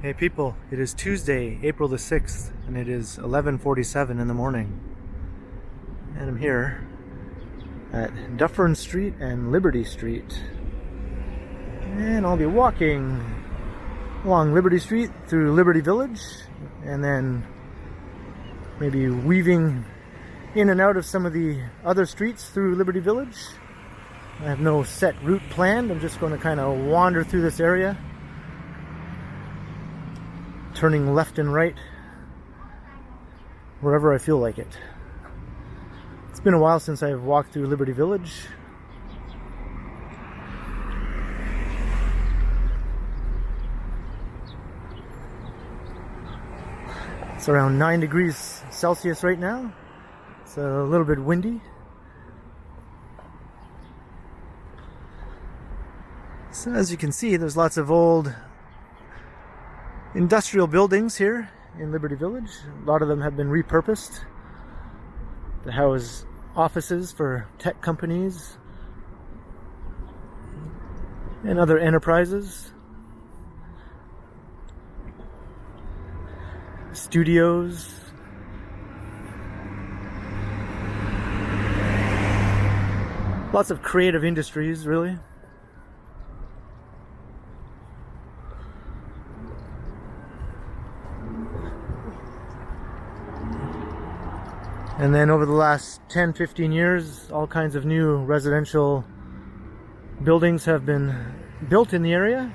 Hey people, it is Tuesday, April the 6th, and it is 11:47 in the morning. And I'm here at Dufferin Street and Liberty Street. And I'll be walking along Liberty Street through Liberty Village, and then maybe weaving in and out of some of the other streets through Liberty Village. I have no set route planned. I'm just going to kind of wander through this area, turning left and right wherever I feel like it. It's been a while since I've walked through Liberty Village. It's around 9 degrees Celsius right now. It's a little bit windy. So as you can see, there's lots of old industrial buildings here in Liberty Village. A lot of them have been repurposed to house offices for tech companies and other enterprises, studios, lots of creative industries, really. And then over the last 10-15 years, all kinds of new residential buildings have been built in the area,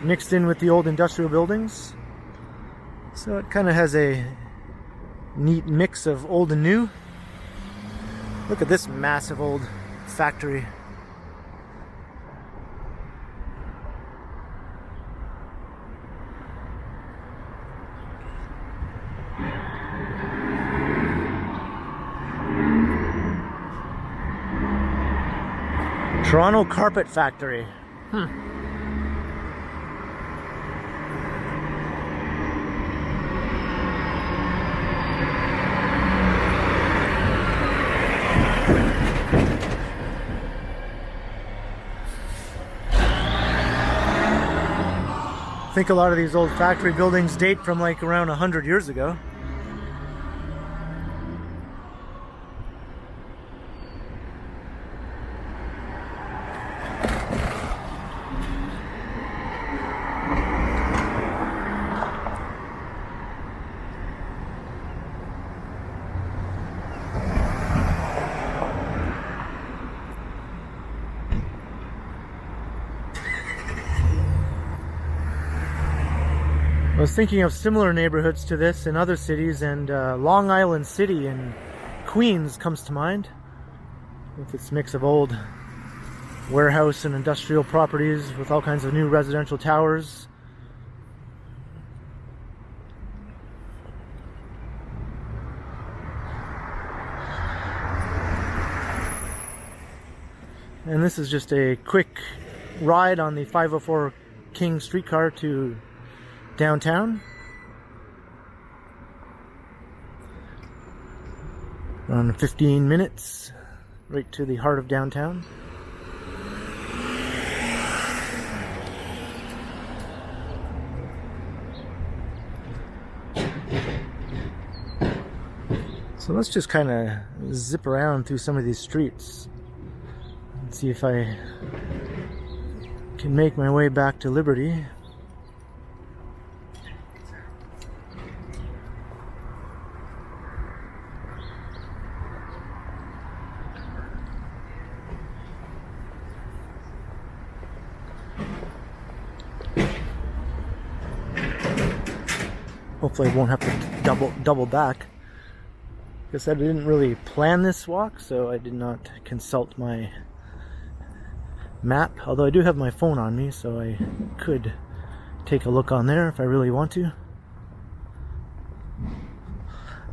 mixed in with the old industrial buildings. So it kind of has a neat mix of old and new. Look at this massive old factory. Toronto Carpet Factory. I think a lot of these old factory buildings date from like around 100 years ago. I was thinking of similar neighborhoods to this in other cities, and Long Island City in Queens comes to mind, with its mix of old warehouse and industrial properties with all kinds of new residential towers. And this is just a quick ride on the 504 King streetcar to downtown. Around 15 minutes right to the heart of downtown. So let's just kind of zip around through some of these streets and see if I can make my way back to Liberty. Hopefully I won't have to double back. Because I didn't really plan this walk, so I did not consult my map. Although I do have my phone on me, so I could take a look on there if I really want to.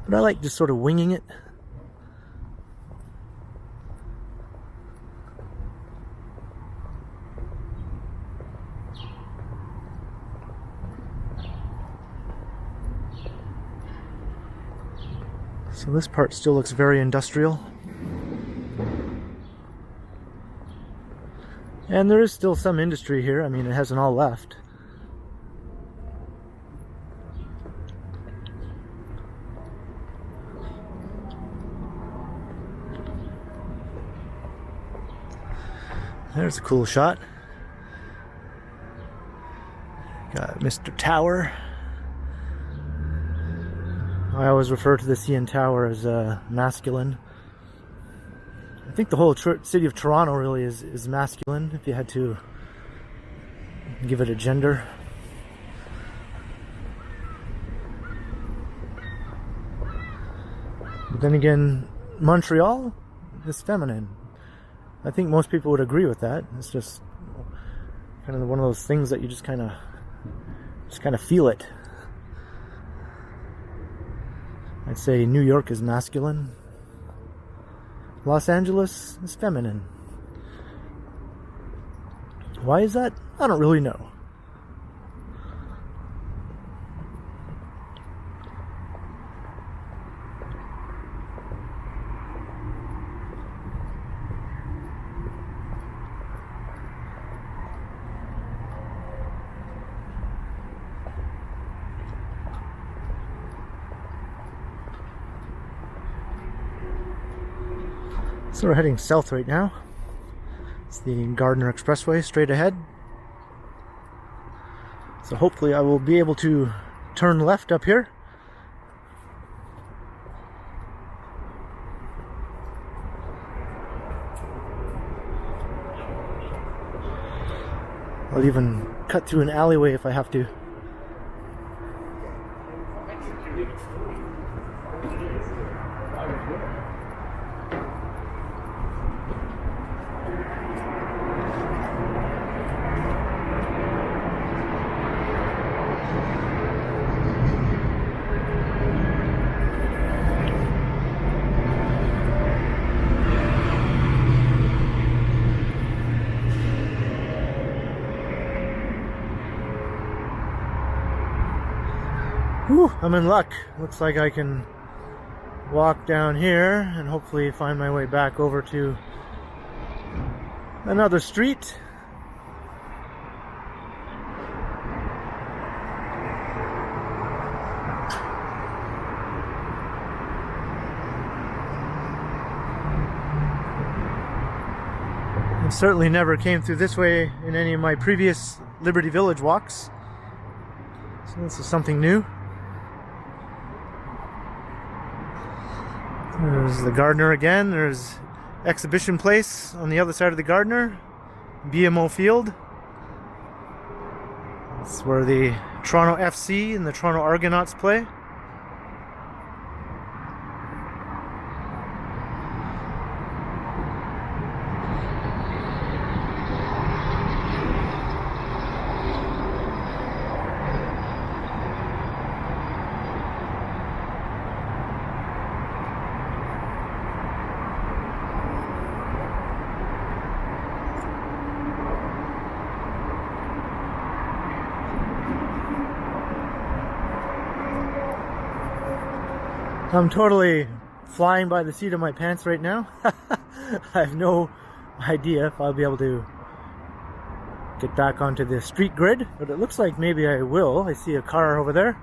But I like just sort of winging it. So this part still looks very industrial. And there is still some industry here. I mean, it hasn't all left. There's a cool shot. Got Mr. Tower. I always refer to the CN Tower as masculine. I think the whole city of Toronto really is masculine, if you had to give it a gender. But then again, Montreal is feminine. I think most people would agree with that. It's just kind of one of those things that you just kind of feel it. I'd say New York is masculine. Los Angeles is feminine. Why is that? I don't really know. So we're heading south right now. It's the Gardiner Expressway straight ahead. So hopefully I will be able to turn left up here. I'll even cut through an alleyway if I have to. Whew, I'm in luck. Looks like I can walk down here and hopefully find my way back over to another street. I certainly never came through this way in any of my previous Liberty Village walks, so this is something new. There's the Gardiner again. There's Exhibition Place on the other side of the Gardiner. BMO Field. That's where the Toronto FC and the Toronto Argonauts play. I'm totally flying by the seat of my pants right now. I have no idea if I'll be able to get back onto the street grid, but it looks like maybe I will. I see a car over there.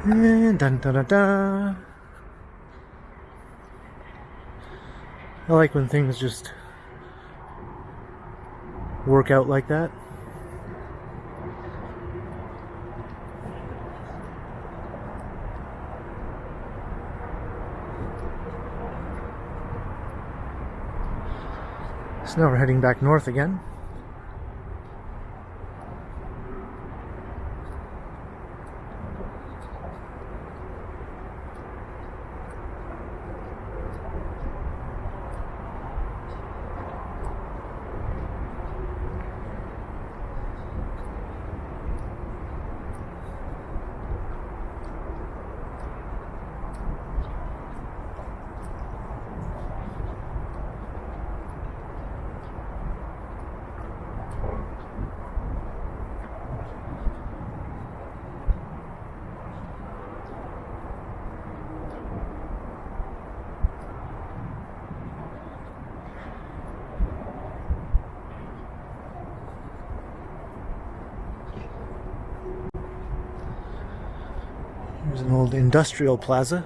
And dun dun dun dun. I like when things just work out like that. So now we're heading back north again. There's an old industrial plaza.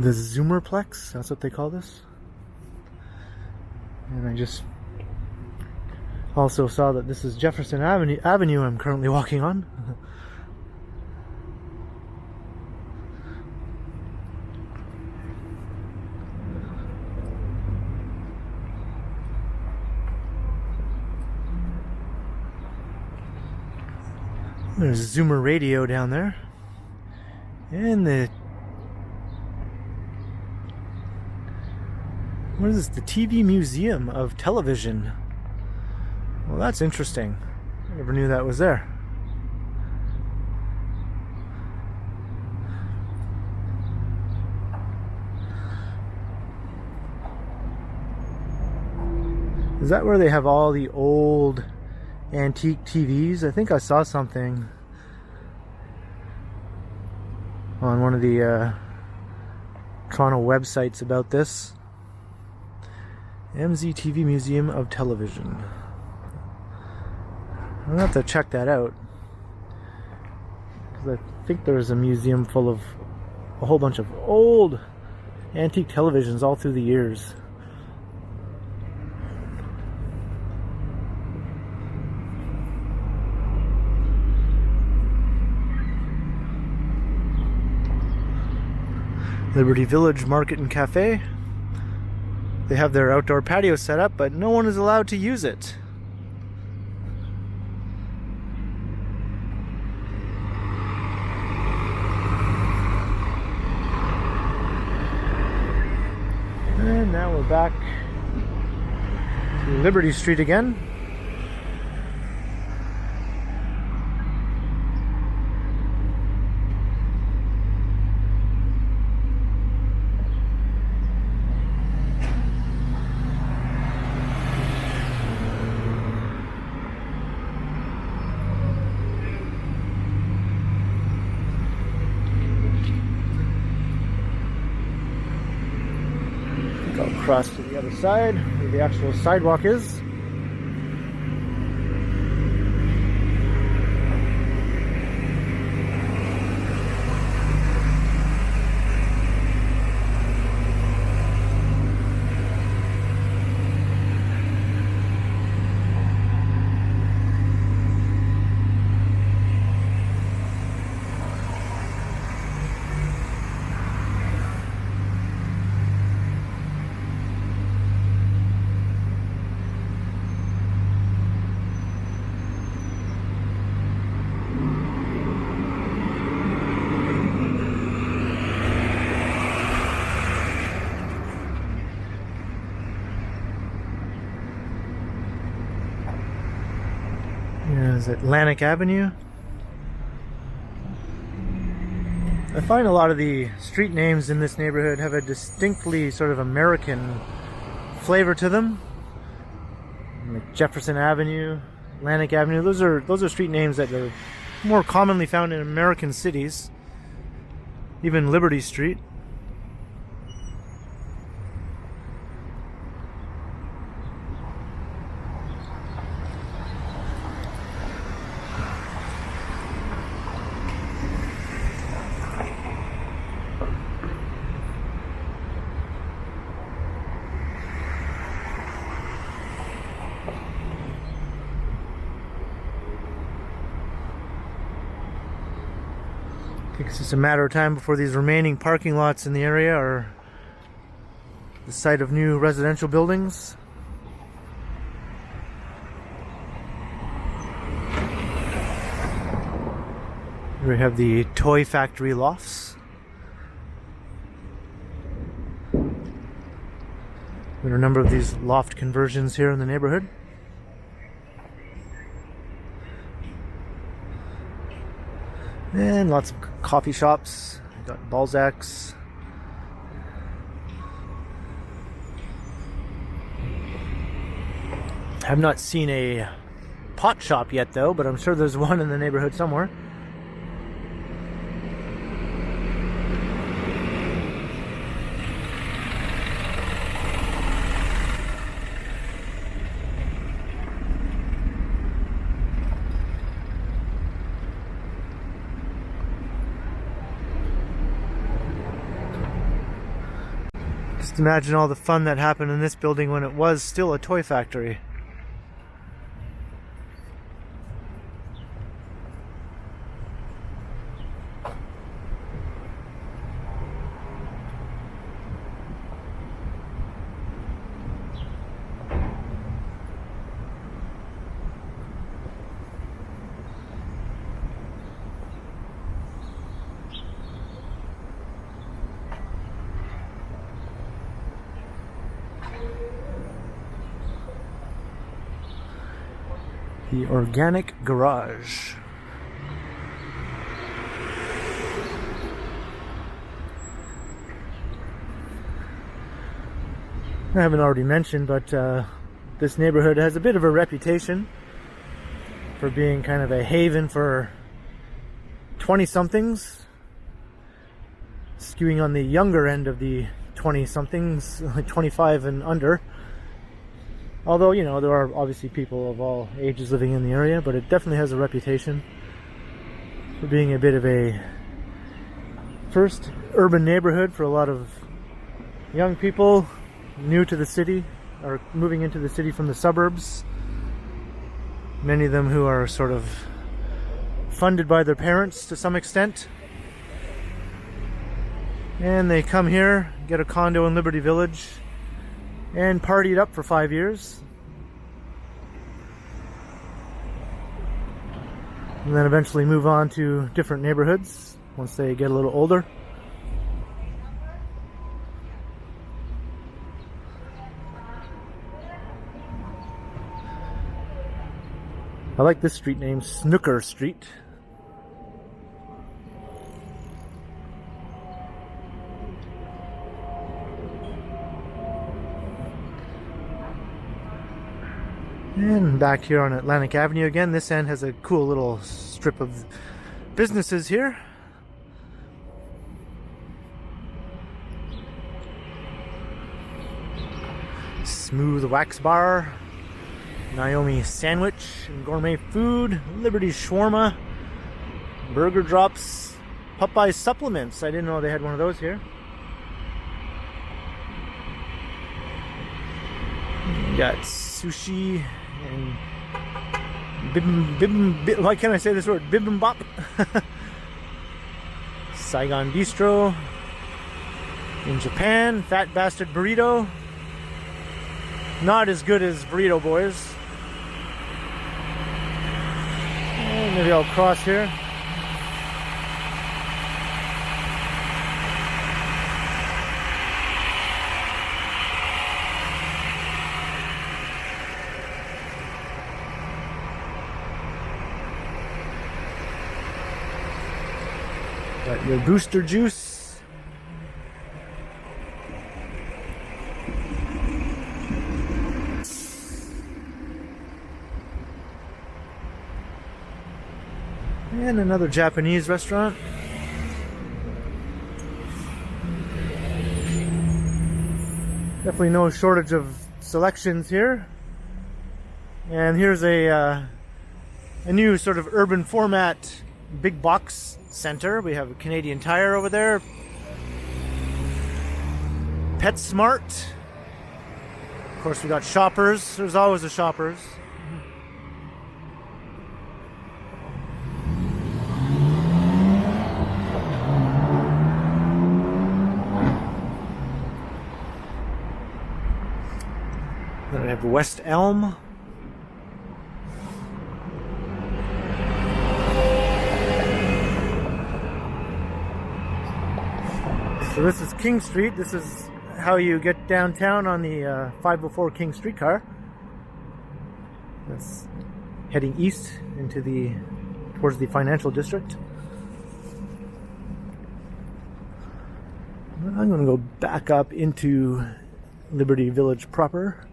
The Zoomerplex, that's what they call this. And I just also saw that this is Jefferson Avenue I'm currently walking on. There's Zoomer Radio down there. And what is this? The TV Museum of Television. Well, that's interesting. I never knew that was there. Is that where they have all the old antique TVs? I think I saw something on one of the Toronto websites about this. MZTV Museum of Television. I'm gonna have to check that out, because I think there's a museum full of a whole bunch of old antique televisions all through the years. Liberty Village Market and Cafe. They have their outdoor patio set up, but no one is allowed to use it. And now we're back to Liberty Street again. I'll cross to the other side where the actual sidewalk is. Here's Atlantic Avenue. I find a lot of the street names in this neighborhood have a distinctly sort of American flavor to them. Like Jefferson Avenue, Atlantic Avenue, those are street names that are more commonly found in American cities. Even Liberty Street. I think it's just a matter of time before these remaining parking lots in the area are the site of new residential buildings. Here we have the Toy Factory lofts. There are a number of these loft conversions here in the neighborhood. And lots of coffee shops. We've got Balzac's. I've not seen a pot shop yet though, but I'm sure there's one in the neighborhood somewhere. Just imagine all the fun that happened in this building when it was still a toy factory. The Organic Garage. I haven't already mentioned, but this neighborhood has a bit of a reputation for being kind of a haven for 20-somethings, skewing on the younger end of the 20-somethings, like 25 and under. Although, you know, there are obviously people of all ages living in the area, but it definitely has a reputation for being a bit of a first urban neighborhood for a lot of young people new to the city or moving into the city from the suburbs. Many of them who are sort of funded by their parents to some extent. And they come here, get a condo in Liberty Village, and partied up for 5 years. And then eventually move on to different neighborhoods once they get a little older. I like this street name, Snooker Street. And back here on Atlantic Avenue again, this end has a cool little strip of businesses here. Smooth Wax Bar, Naomi Sandwich and Gourmet Food, Liberty Shawarma, Burger Drops, Popeye Supplements. I didn't know they had one of those here. You got sushi and why can't I say this word? Bibimbap. Saigon Bistro in Japan. Fat Bastard Burrito. Not as good as Burrito Boys. And maybe I'll cross here. Got your Booster Juice. And another Japanese restaurant. Definitely no shortage of selections here. And here's a new sort of urban format big box center. We have a Canadian Tire over there, PetSmart. Of course, we got Shoppers. There's always a Shoppers. Then we have West Elm. So this is King Street. This is how you get downtown on the 504 King streetcar. That's heading east into towards the financial district. I'm going to go back up into Liberty Village proper.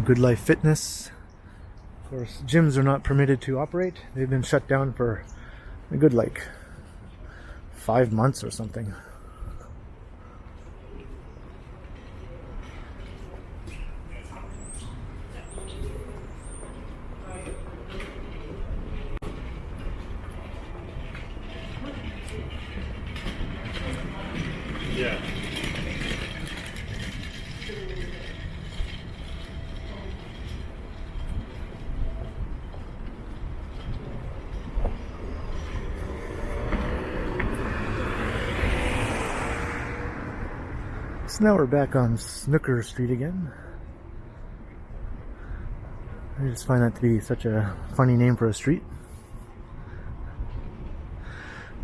Good Life Fitness. Of course, gyms are not permitted to operate. They've been shut down for a good 5 months or something. Yeah. So now we're back on Snooker Street again. I just find that to be such a funny name for a street.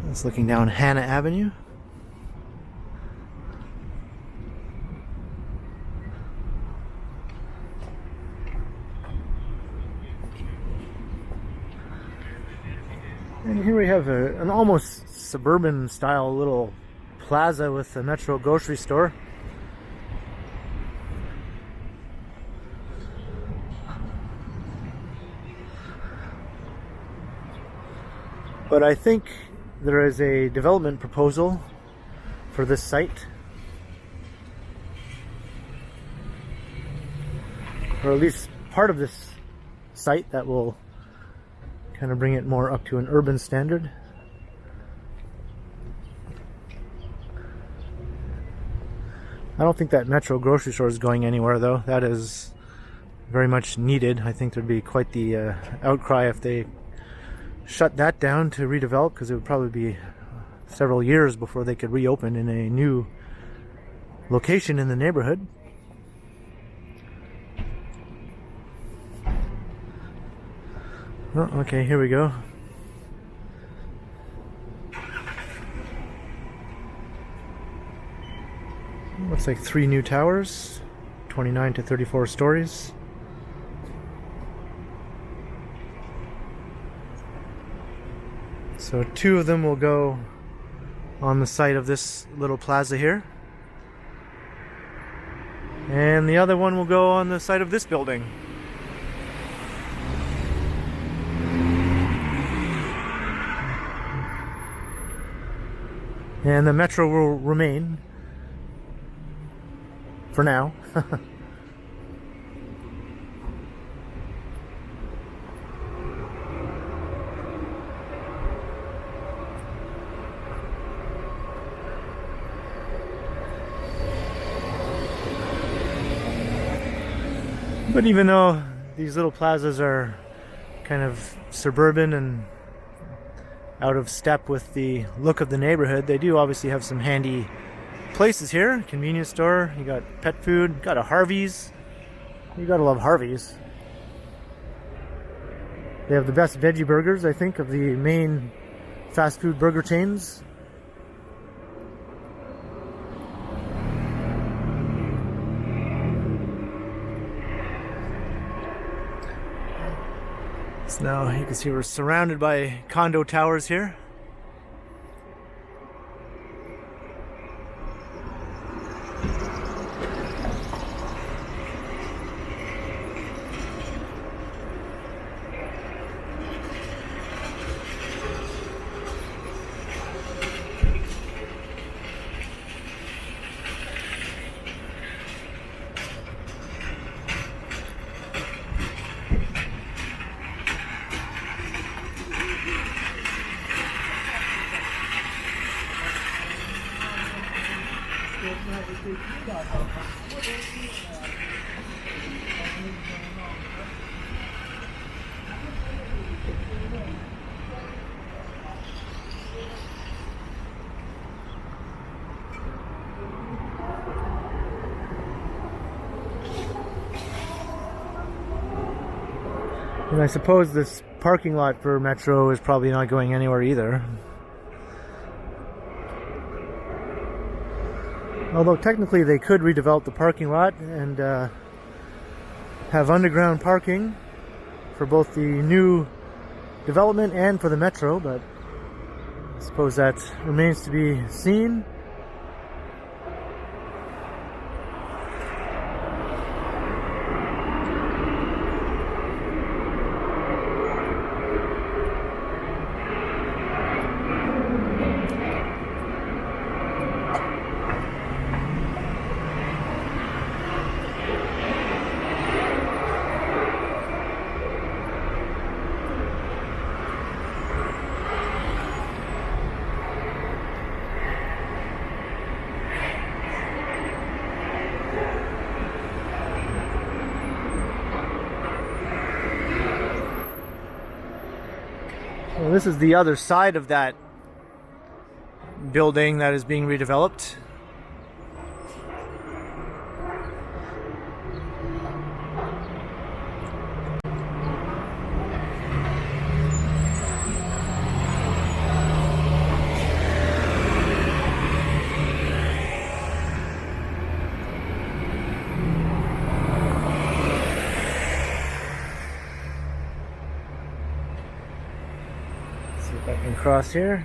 It's looking down Hanna Avenue. And here we have an almost suburban style little plaza with a Metro grocery store. But I think there is a development proposal for this site, or at least part of this site, that will kind of bring it more up to an urban standard. I don't think that Metro grocery store is going anywhere, though. That is very much needed. I think there'd be quite the outcry if they shut that down to redevelop, because it would probably be several years before they could reopen in a new location in the neighborhood. Oh, okay, here we go. Looks like 3 new towers, 29 to 34 stories. So 2 of them will go on the site of this little plaza here, and the other one will go on the site of this building. And the Metro will remain for now. But even though these little plazas are kind of suburban and out of step with the look of the neighborhood, they do obviously have some handy places here. Convenience store, you got pet food, got a Harvey's. You gotta love Harvey's. They have the best veggie burgers, I think, of the main fast food burger chains. So now you can see we're surrounded by condo towers here. And I suppose this parking lot for Metro is probably not going anywhere either. Although technically they could redevelop the parking lot and have underground parking for both the new development and for the Metro, but I suppose that remains to be seen. So this is the other side of that building that is being redeveloped. See if I can cross here.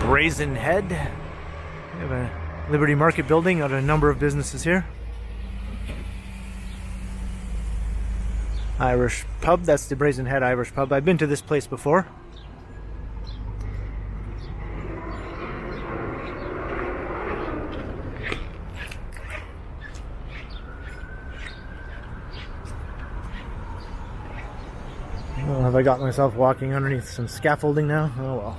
Brazen Head. We have a Liberty Market building, got a number of businesses here. Irish pub, that's the Brazen Head Irish pub. I've been to this place before. Well, have I got myself walking underneath some scaffolding now? Oh well.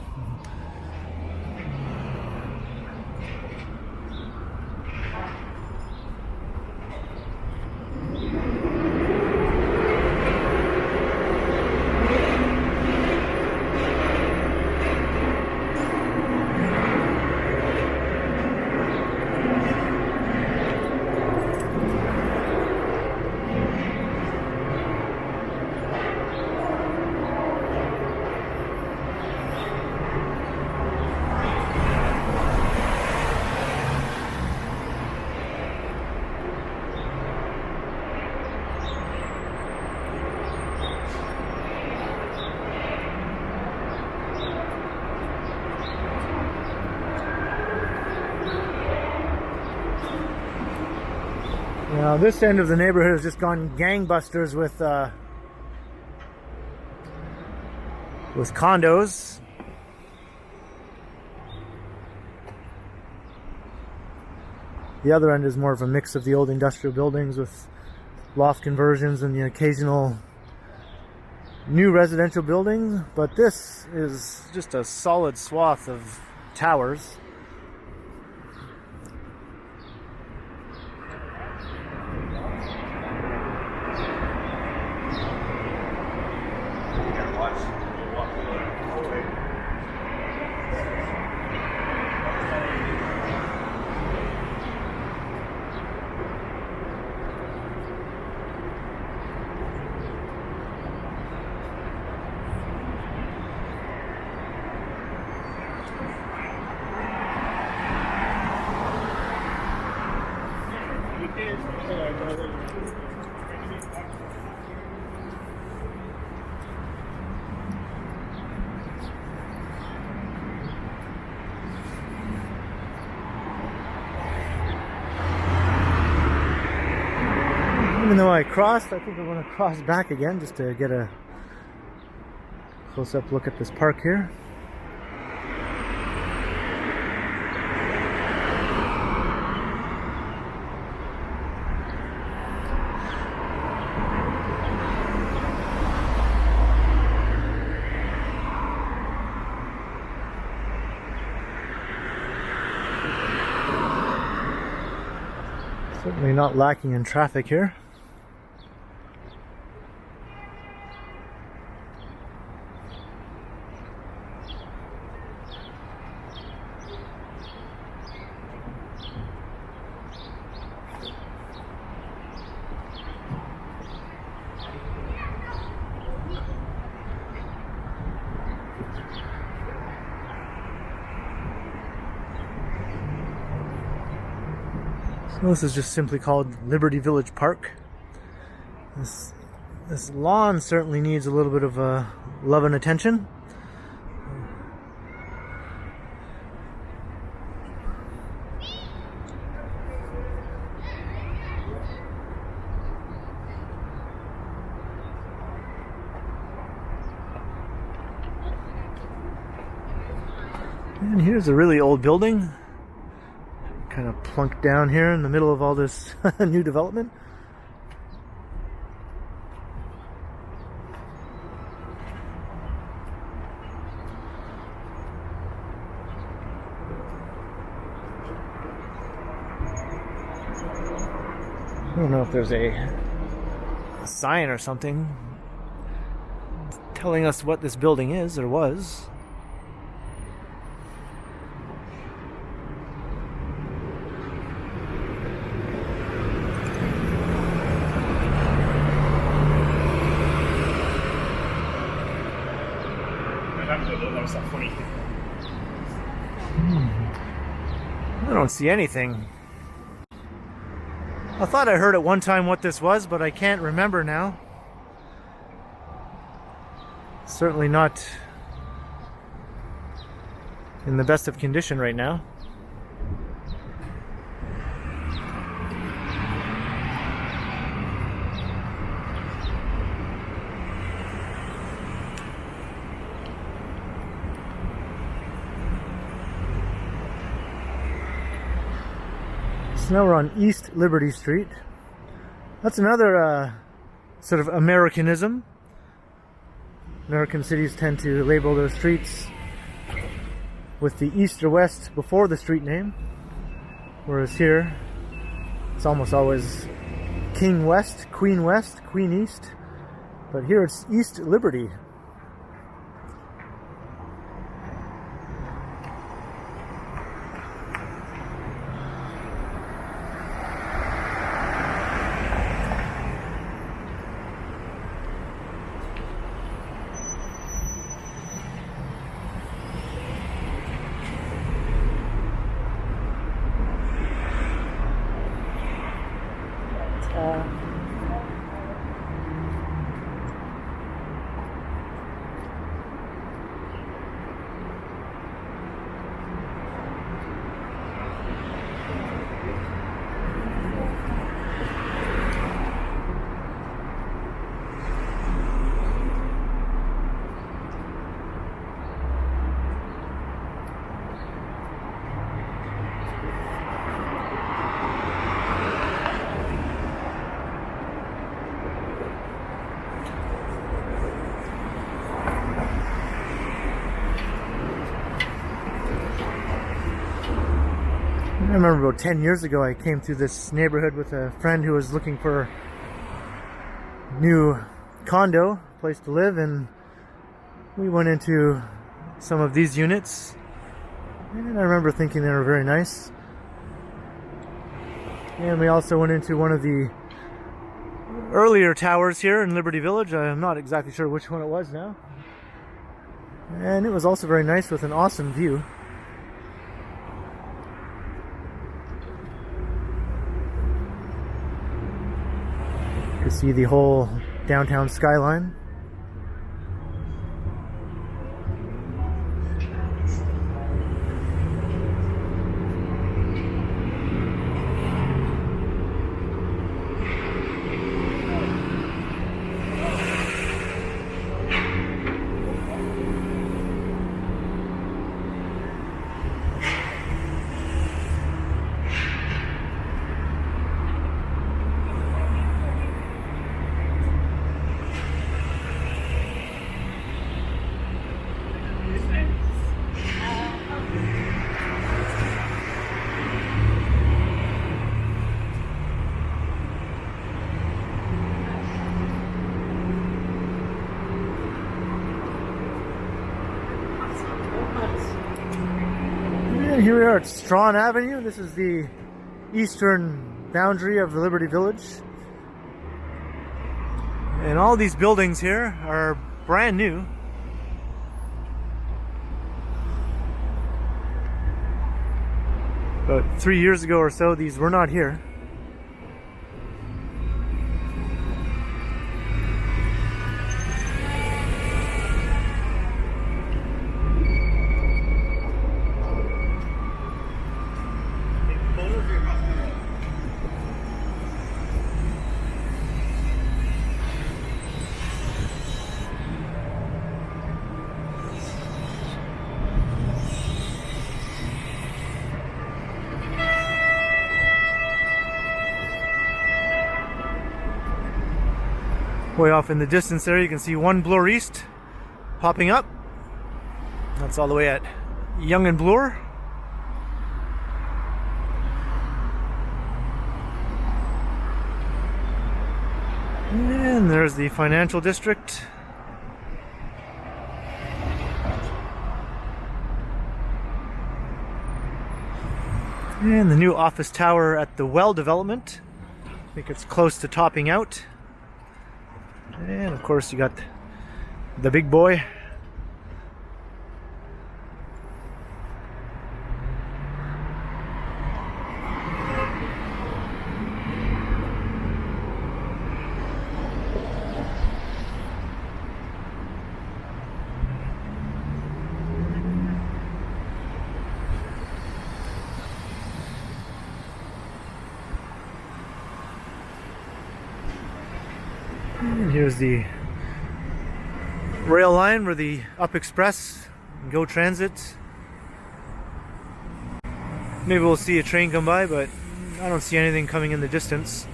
Now this end of the neighborhood has just gone gangbusters with condos. The other end is more of a mix of the old industrial buildings with loft conversions and the occasional new residential building, but this is just a solid swath of towers. Even though I crossed, I think I'm going to cross back again just to get a close-up look at this park here. Certainly not lacking in traffic here. So this is just simply called Liberty Village Park. This lawn certainly needs a little bit of love and attention. And here's a really old building, kind of plunked down here in the middle of all this new development. don't know if there's a sign or something telling us what this building is or was. I don't see anything. I thought I heard at one time what this was, but I can't remember now. Certainly not in the best of condition right now. So now we're on East Liberty Street. That's another sort of Americanism. American cities tend to label their streets with the east or west before the street name, whereas here it's almost always King West, Queen East, but here it's East Liberty. I remember about 10 years ago I came through this neighborhood with a friend who was looking for a new condo, place to live, and we went into some of these units, and I remember thinking they were very nice. And we also went into one of the earlier towers here in Liberty Village. I'm not exactly sure which one it was now. And it was also very nice with an awesome view. You see the whole downtown skyline. Here we are at Strachan Avenue. This is the eastern boundary of the Liberty Village. And all these buildings here are brand new. About 3 years ago or so, these were not here. Way off in the distance there, you can see One Bloor East popping up. That's all the way at Yonge and Bloor. And there's the financial district. And the new office tower at the Well development. I think it's close to topping out. And of course you got the big boy. And here's the rail line where the Up Express and Go Transit. Maybe we'll see a train come by, but I don't see anything coming in the distance.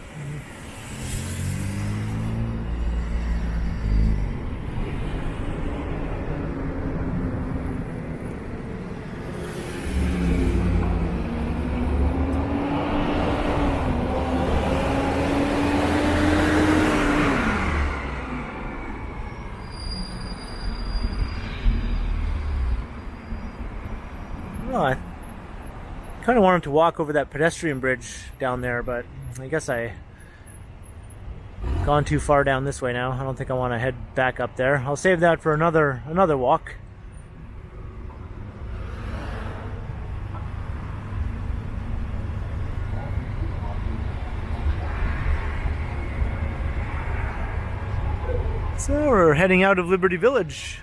Well, I kind of wanted to walk over that pedestrian bridge down there, but I guess I gone too far down this way now. I don't think I want to head back up there. I'll save that for another walk. So we're heading out of Liberty Village.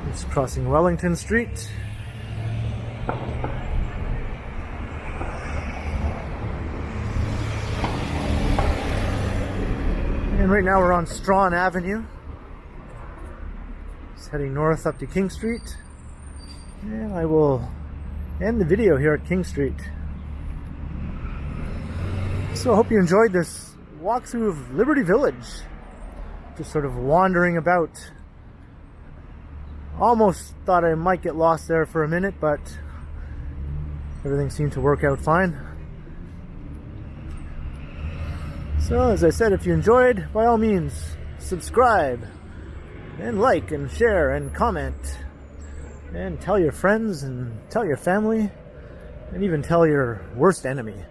It's crossing Wellington Street. And right now we're on Strachan Avenue. Just heading north up to King Street. And I will end the video here at King Street. So I hope you enjoyed this walkthrough of Liberty Village. Just sort of wandering about. Almost thought I might get lost there for a minute, but everything seemed to work out fine. So, as I said, if you enjoyed, by all means, subscribe, and like, and share, and comment, and tell your friends, and tell your family, and even tell your worst enemy.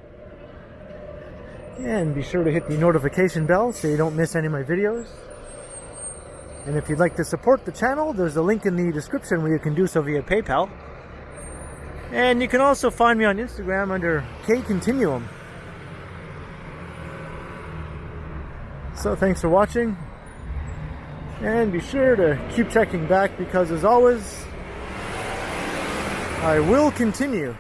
And be sure to hit the notification bell so you don't miss any of my videos. And if you'd like to support the channel, there's a link in the description where you can do so via PayPal. And you can also find me on Instagram under KContinuum. So thanks for watching. And be sure to keep checking back because, as always, I will continue.